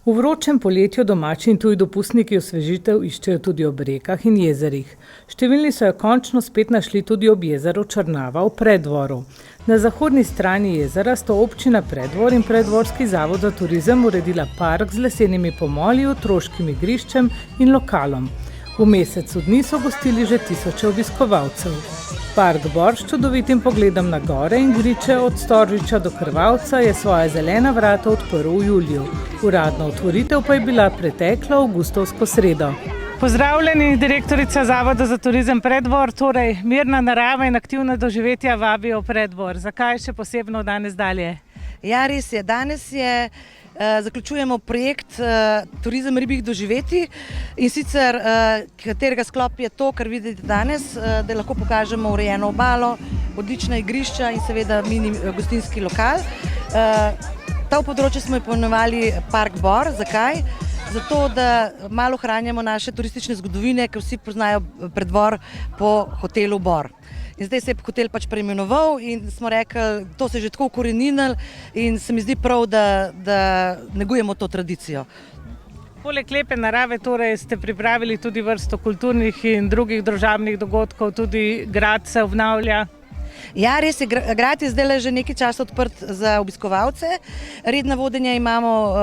V vročem poletju domači in tuji dopustniki osvežitev iščejo tudi ob rekah in jezerih. Številni so jo končno spet našli tudi ob jezeru Črnava v Preddvoru. Na zahodni strani jezera sta občina Preddvor in Preddvorski zavod za turizem uredila park z lesenimi pomoli, otroškim igriščem in lokalom. V mesecu dni so gostili že tisoče obiskovalcev. Park Bor s čudovitim pogledom na gore in griče od Storžiča do Krvavca je svoja zelena vrata odprl v juliju. Uradna otvoritev pa je bila preteklo avgustovsko sredo. Pozdravljeni, direktorica Zavoda za turizem Preddvor. Torej, mirna narava in aktivna doživetja vabijo v Preddvor. Zakaj še posebno danes dalje? Ja, res je. Danes zaključujemo projekt Turizem ribjih doživetij in sicer katerega sklop je to, kar vidite danes, da lahko pokažemo urejeno obalo, odlična igrišča in seveda mini gostinski lokal. To področje smo imenovali Park Bor. Zakaj? Zato, da malo ohranjamo naše turistične zgodovine, ker vsi poznajo Preddvor po hotelu Bor. In zdaj se je hotel pač preimenoval in smo rekli, to se je že tako ukoreninilo in se mi zdi prav, da negujemo to tradicijo. Poleg lepe narave torej ste pripravili tudi vrsto kulturnih in drugih družabnih dogodkov, tudi grad se obnavlja. Ja, res je, grad je zdaj že nekaj časa odprt za obiskovalce. Redna vodenja imamo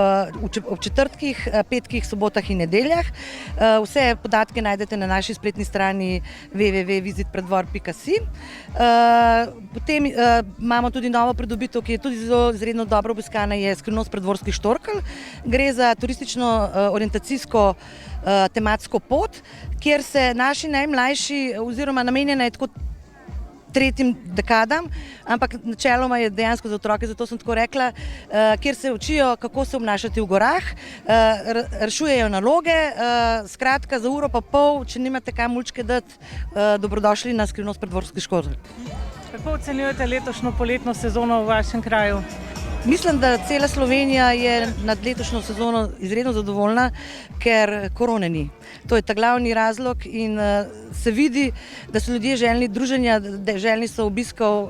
ob četrtkih, petkih, sobotah in nedeljah. Vse podatke najdete na naši spletni strani www.visitpreddvor.si. Potem imamo tudi novo pridobitev, ki je tudi zelo izredno dobro obiskana, je Skrivnost preddvorskih štorkelj. Gre za turistično orientacijsko tematsko pot, kjer se naši najmlajši oziroma namenjena je tako tretjim dekadam, ampak načeloma je dejansko za otroke, zato sem tako rekla, kjer se učijo, kako se obnašati v gorah, rešujejo naloge, skratka za uro pa pol, če nimate kam mulčke dati, dobrodošli na Skrivnost preddvorskih štorkelj. Kako ocenjujete letošnjo poletno sezono v vašem kraju? Mislim, da cela Slovenija je nad letošnjo sezono izredno zadovoljna, ker korone ni. To je ta glavni razlog in se vidi, da so ljudje željni druženja, da željni so obiskov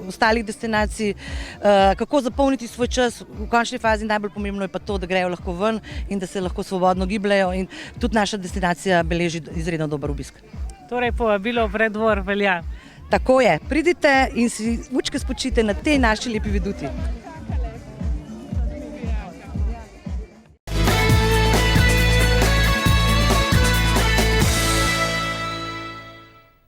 ostalih destinacij, kako zapolniti svoj čas. V končni fazi najbolj pomembno je pa to, da grejo lahko ven in da se lahko svobodno gibljajo in tudi naša destinacija beleži izredno dober obisk. Torej, povabilo v Preddvor velja. Tako je, pridite in si vučke spočite na tej naši lepi veduti.